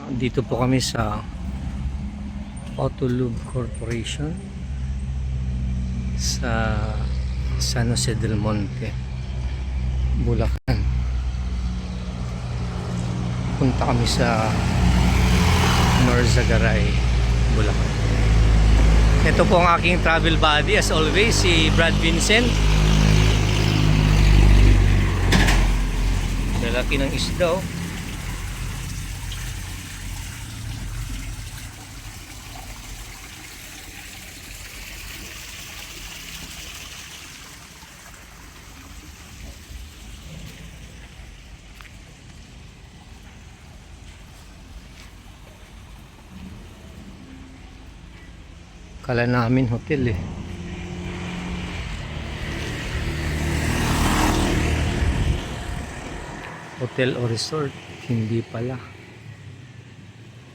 Dito po kami sa Autolube Corporation sa San Jose del Monte, Bulacan. Punta kami sa Norzagaray, Bulacan. Ito po ang aking travel buddy as always, si Brad Vincent. Lalaki ng isda, oh. Kala namin hotel eh. Hotel o resort, hindi pala.